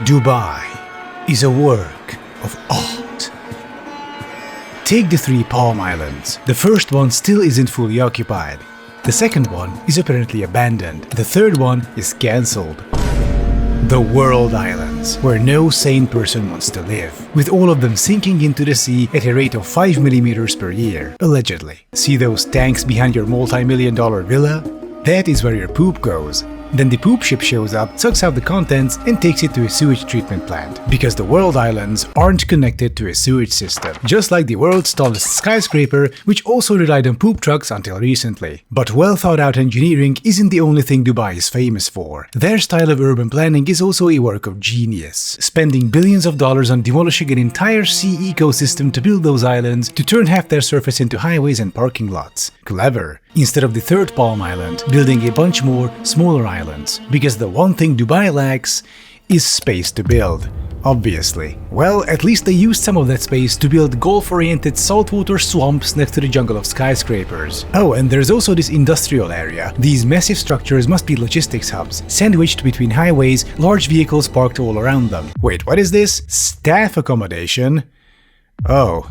Dubai is a work of art. Take the 3 Palm Islands. The first one still isn't fully occupied. The second one is apparently abandoned. The third one is cancelled. The World Islands, where no sane person wants to live, with all of them sinking into the sea at a rate of 5 millimeters per year, allegedly. See those tanks behind your multi-million-dollar villa? That is where your poop goes. Then the poop ship shows up, sucks out the contents, and takes it to a sewage treatment plant. Because the World Islands aren't connected to a sewage system. Just like the world's tallest skyscraper, which also relied on poop trucks until recently. But well-thought-out engineering isn't the only thing Dubai is famous for. Their style of urban planning is also a work of genius, spending billions of dollars on demolishing an entire sea ecosystem to build those islands, to turn half their surface into highways and parking lots. Clever. Instead of the third Palm Island, building a bunch more smaller islands. Because the one thing Dubai lacks is space to build. Obviously. Well, at least they used some of that space to build golf-oriented saltwater swamps next to the jungle of skyscrapers. Oh, and there's also this industrial area. These massive structures must be logistics hubs, sandwiched between highways, large vehicles parked all around them. Wait, what is this? Staff accommodation? Oh.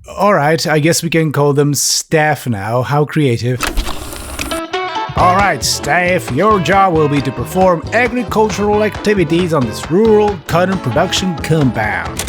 Alright, I guess we can call them staff now. How creative. Alright, staff, your job will be to perform agricultural activities on this rural cotton production compound.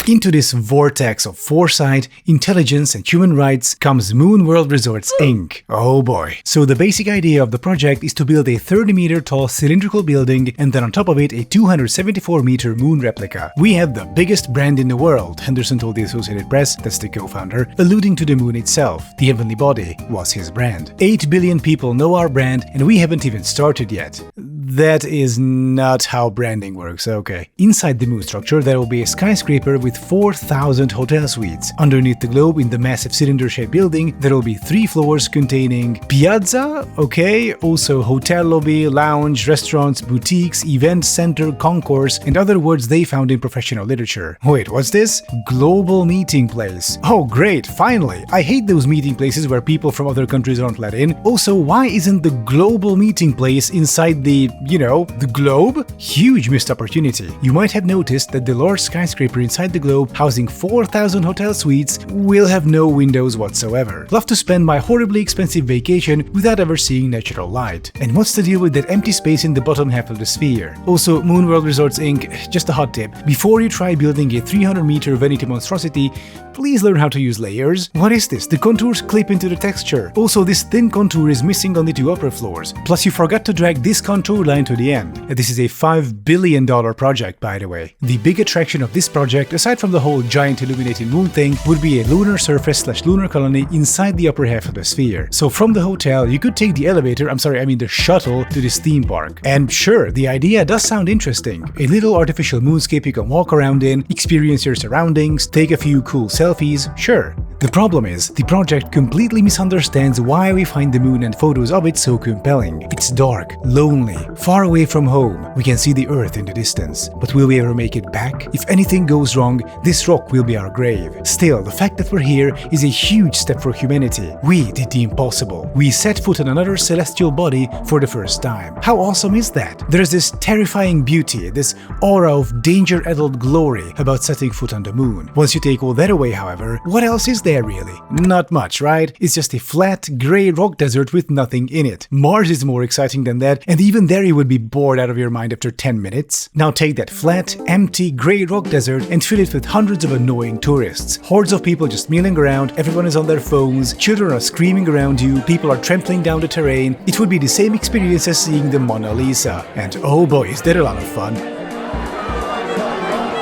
Into this vortex of foresight, intelligence, and human rights comes Moon World Resorts Inc. Oh boy. So the basic idea of the project is to build a 30-meter tall cylindrical building and then on top of it a 274-meter moon replica. We have the biggest brand in the world, Henderson told the Associated Press, that's the co-founder, alluding to the moon itself. The heavenly body was his brand. 8 billion people know our brand and we haven't even started yet. That is not how branding works, okay. Inside the moon structure there will be a skyscraper with 4,000 hotel suites. Underneath the globe in the massive cylinder-shaped building there will be 3 floors containing piazza, okay, also hotel lobby, lounge, restaurants, boutiques, event center, concourse, and other words they found in professional literature. Wait, what's this? Global meeting place. Oh great, finally! I hate those meeting places where people from other countries aren't let in. Also, why isn't the global meeting place inside the the globe? Huge missed opportunity. You might have noticed that the large skyscraper inside the globe, housing 4,000 hotel suites, will have no windows whatsoever. Love to spend my horribly expensive vacation without ever seeing natural light. And what's the deal with that empty space in the bottom half of the sphere? Also, Moon World Resorts Inc., just a hot tip, before you try building a 300-meter vanity monstrosity, please learn how to use layers. What is this? The contours clip into the texture. Also, this thin contour is missing on the 2 upper floors. Plus, you forgot to drag this contour line to the end. This is a $5 billion project, by the way. The big attraction of this project, aside from the whole giant illuminated moon thing, would be a lunar surface/lunar colony inside the upper half of the sphere. So from the hotel, you could take the elevator, the shuttle, to this theme park. And sure, the idea does sound interesting. A little artificial moonscape you can walk around in, experience your surroundings, take a few cool selfies, sure. The problem is, the project completely misunderstands why we find the moon and photos of it so compelling. It's dark, lonely, far away from home. We can see the Earth in the distance. But will we ever make it back? If anything goes wrong, this rock will be our grave. Still, the fact that we're here is a huge step for humanity. We did the impossible. We set foot on another celestial body for the first time. How awesome is that? There's this terrifying beauty, this aura of danger-addled glory about setting foot on the moon. Once you take all that away, however, what else is there really? Not much, right? It's just a flat, grey rock desert with nothing in it. Mars is more exciting than that, and even there you would be bored out of your mind after 10 minutes. Now take that flat, empty, grey rock desert and fill it with hundreds of annoying tourists. Hordes of people just milling around, everyone is on their phones, children are screaming around you, people are trampling down the terrain. It would be the same experience as seeing the Mona Lisa. And oh boy, is that a lot of fun.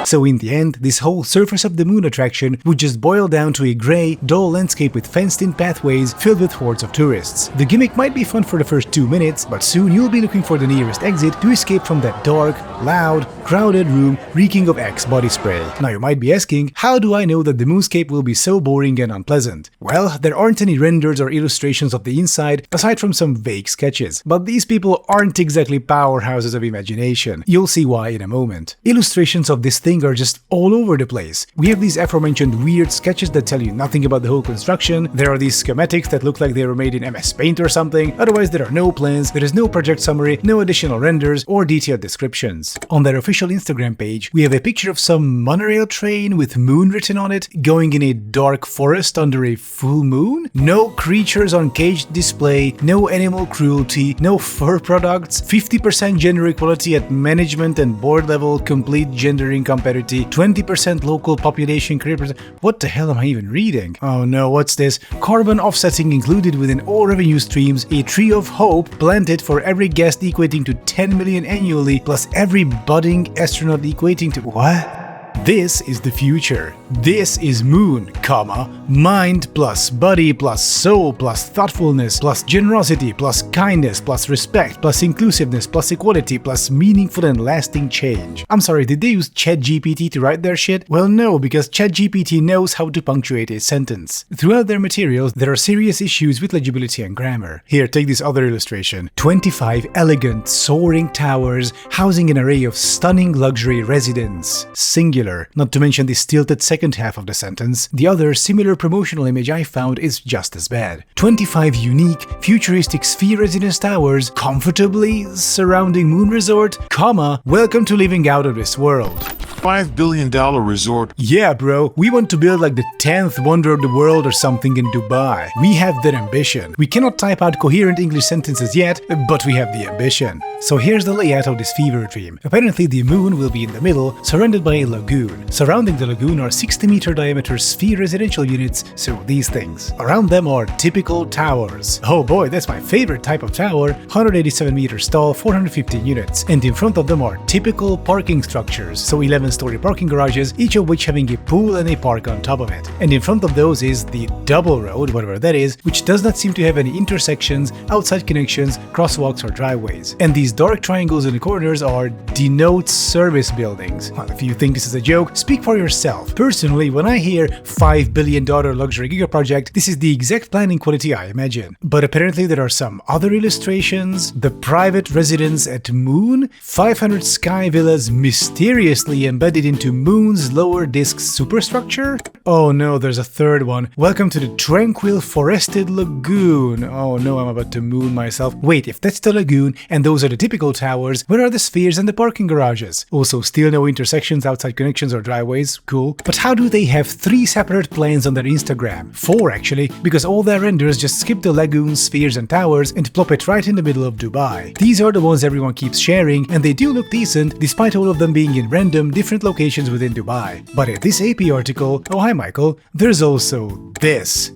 So in the end, this whole surface of the moon attraction would just boil down to a grey, dull landscape with fenced-in pathways filled with hordes of tourists. The gimmick might be fun for the first 2 minutes, but soon you'll be looking for the nearest exit to escape from that dark, loud, crowded room reeking of Axe body spray. Now you might be asking, how do I know that the moonscape will be so boring and unpleasant? Well, there aren't any renders or illustrations of the inside, aside from some vague sketches. But these people aren't exactly powerhouses of imagination. You'll see why in a moment. Illustrations of this thing building are just all over the place. We have these aforementioned weird sketches that tell you nothing about the whole construction. There are these schematics that look like they were made in MS Paint or something. Otherwise, there are no plans, there is no project summary, no additional renders or detailed descriptions. On their official Instagram page, we have a picture of some monorail train with moon written on it, going in a dark forest under a full moon. No creatures on caged display, no animal cruelty, no fur products, 50% gender equality at management and board level, complete gender incompatibility, 20% local population career. What the hell am I even reading? Oh no, what's this? Carbon offsetting included within all revenue streams, a tree of hope planted for every guest equating to 10 million annually, plus every budding astronaut equating to what? This is the future. This is moon, comma, mind plus body plus soul plus thoughtfulness plus generosity plus kindness plus respect plus inclusiveness plus equality plus meaningful and lasting change. I'm sorry, did they use ChatGPT to write their shit? Well, no, because ChatGPT knows how to punctuate a sentence. Throughout their materials, there are serious issues with legibility and grammar. Here, take this other illustration. 25 elegant, soaring towers housing an array of stunning luxury residents. Singular. Not to mention the stilted second half of the sentence. The other similar promotional image I found is just as bad. 25 unique, futuristic sphere residence towers comfortably surrounding Moon Resort, comma, welcome to living out of this world. $5 billion resort. Yeah, bro, we want to build like the 10th wonder of the world or something in Dubai. We have that ambition. We cannot type out coherent English sentences yet, but we have the ambition. So here's the layout of this fever dream. Apparently the moon will be in the middle, surrounded by a lagoon. Surrounding the lagoon are 60-meter diameter sphere residential units, so these things. Around them are typical towers. Oh boy, that's my favorite type of tower, 187 meters tall, 415 units. And in front of them are typical parking structures, so 11-story parking garages, each of which having a pool and a park on top of it. And in front of those is the double road, whatever that is, which does not seem to have any intersections, outside connections, crosswalks or driveways. And these dark triangles in the corners are denote service buildings. Well, if you think this is a joke, speak for yourself. Personally, when I hear $5 billion luxury gigaproject, this is the exact planning quality I imagine. But apparently there are some other illustrations. The private residence at Moon, 500 sky villas mysteriously embedded into Moon's lower disk superstructure. Oh no, there's a third one. Welcome to the tranquil forested lagoon. Oh no, I'm about to moon myself. Wait, if that's the lagoon and those are the typical towers, where are the spheres and the parking garages? Also, still no intersections, outside connections or driveways. Cool. But how do they have 3 separate plans on their Instagram? 4 actually, because all their renders just skip the lagoons, spheres and towers and plop it right in the middle of Dubai. These are the ones everyone keeps sharing, and they do look decent despite all of them being in random different locations within Dubai. But in this AP article, oh hi Michael, there's also this.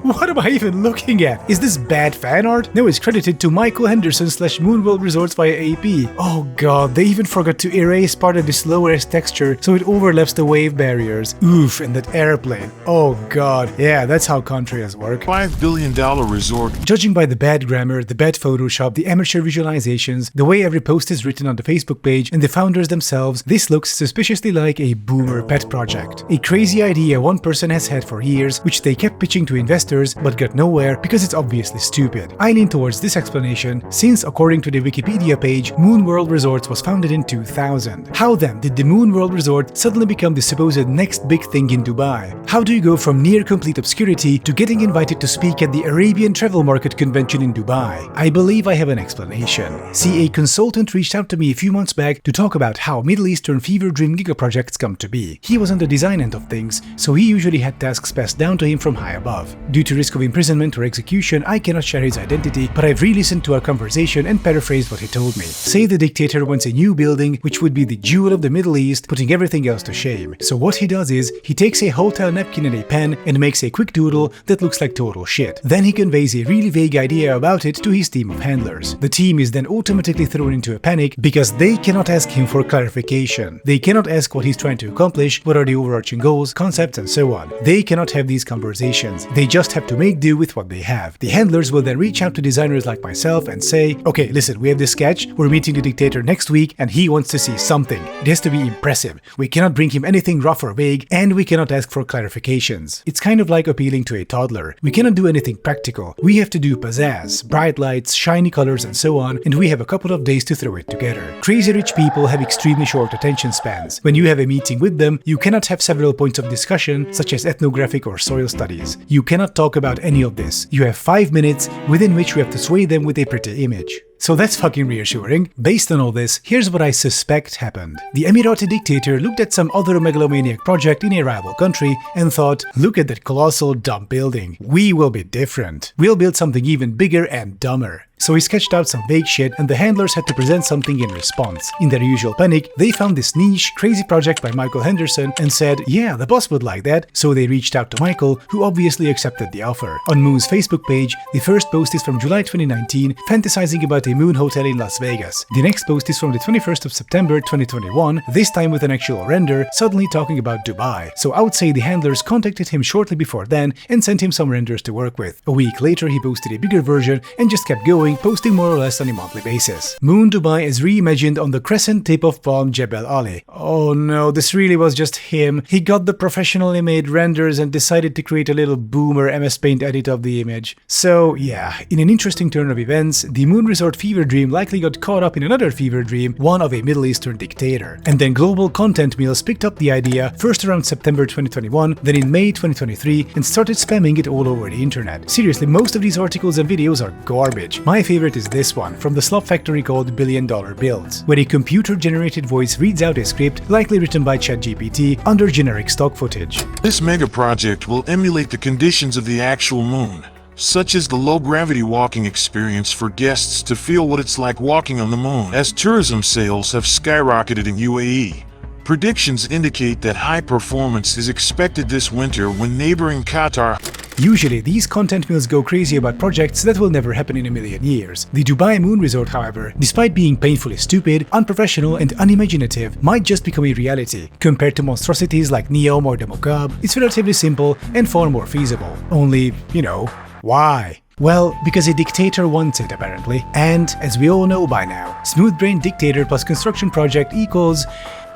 What am I even looking at? Is this bad fan art? No, it's credited to Michael Henderson / Moonworld Resorts via AP. Oh god, they even forgot to erase part of this low-res texture so it overlaps the wave barriers. Oof, and that airplane. Oh god. Yeah, that's how contrails work. $5 billion resort. Judging by the bad grammar, the bad Photoshop, the amateur visualizations, the way every post is written on the Facebook page, and the founders themselves, this looks suspiciously like a boomer pet project. A crazy idea one person has had for years, which they kept pitching to investors but got nowhere because it's obviously stupid. I lean towards this explanation since, according to the Wikipedia page, Moonworld Resorts was founded in 2000. How then did the Moonworld Resort suddenly become the supposed next big thing in Dubai? How do you go from near complete obscurity to getting invited to speak at the Arabian Travel Market Convention in Dubai? I believe I have an explanation. See, a consultant reached out to me a few months back to talk about how Middle Eastern fever dream gigaprojects come to be. He was on the design end of things, so he usually had tasks passed down to him from high above. Due to risk of imprisonment or execution, I cannot share his identity, but I've re-listened to our conversation and paraphrased what he told me. Say the dictator wants a new building, which would be the jewel of the Middle East, putting everything else to shame. So what he does is, he takes a hotel napkin and a pen and makes a quick doodle that looks like total shit. Then he conveys a really vague idea about it to his team of handlers. The team is then automatically thrown into a panic because they cannot ask him for clarification. They cannot ask what he's trying to accomplish, what are the overarching goals, concepts, and so on. They cannot have these conversations. They just just have to make do with what they have. The handlers will then reach out to designers like myself and say, okay, listen, we have this sketch, we're meeting the dictator next week and he wants to see something. It has to be impressive. We cannot bring him anything rough or vague, and we cannot ask for clarifications. It's kind of like appealing to a toddler. We cannot do anything practical. We have to do pizzazz, bright lights, shiny colors and so on, and we have a couple of days to throw it together. Crazy rich people have extremely short attention spans. When you have a meeting with them, you cannot have several points of discussion, such as ethnographic or soil studies. You cannot talk about any of this. You have 5 minutes within which you have to sway them with a pretty image. So that's fucking reassuring. Based on all this, here's what I suspect happened. The Emirati dictator looked at some other megalomaniac project in a rival country and thought, look at that colossal dumb building. We will be different. We'll build something even bigger and dumber. So he sketched out some vague shit and the handlers had to present something in response. In their usual panic, they found this niche, crazy project by Michael Henderson and said, yeah, the boss would like that. So they reached out to Michael, who obviously accepted the offer. On Moon's Facebook page, the first post is from July 2019, fantasizing about a Moon hotel in Las Vegas. The next post is from the 21st of September 2021, this time with an actual render, suddenly talking about Dubai. So I would say the handlers contacted him shortly before then and sent him some renders to work with. A week later, he posted a bigger version and just kept going, posting more or less on a monthly basis. Moon Dubai is reimagined on the crescent tip of Palm Jebel Ali. Oh no, this really was just him. He got the professionally made renders and decided to create a little boomer MS Paint edit of the image. So yeah, in an interesting turn of events, the Moon Resort fever dream likely got caught up in another fever dream, one of a Middle Eastern dictator. And then global content mills picked up the idea first around September 2021, then in May 2023, and started spamming it all over the internet. Seriously, most of these articles and videos are garbage. My favorite is this one, from the slop factory called $1 Billion Builds, where a computer-generated voice reads out a script, likely written by ChatGPT, under generic stock footage. This megaproject will emulate the conditions of the actual moon, such as the low-gravity walking experience for guests to feel what it's like walking on the moon. As tourism sales have skyrocketed in UAE, predictions indicate that high performance is expected this winter when neighboring Qatar. Usually, these content mills go crazy about projects that will never happen in a million years. The Dubai Moon Resort, however, despite being painfully stupid, unprofessional and unimaginative, might just become a reality. Compared to monstrosities like Neom or the Mokab, it's relatively simple and far more feasible. Only, you know, why? Well, because a dictator wants it, apparently. And, as we all know by now, smooth-brained dictator plus construction project equals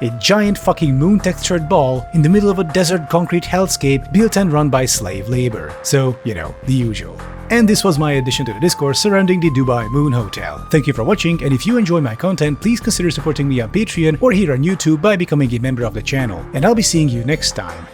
a giant fucking moon-textured ball in the middle of a desert concrete hellscape built and run by slave labor. So, you know, the usual. And this was my addition to the discourse surrounding the Dubai Moon Hotel. Thank you for watching, and if you enjoy my content, please consider supporting me on Patreon or here on YouTube by becoming a member of the channel. And I'll be seeing you next time.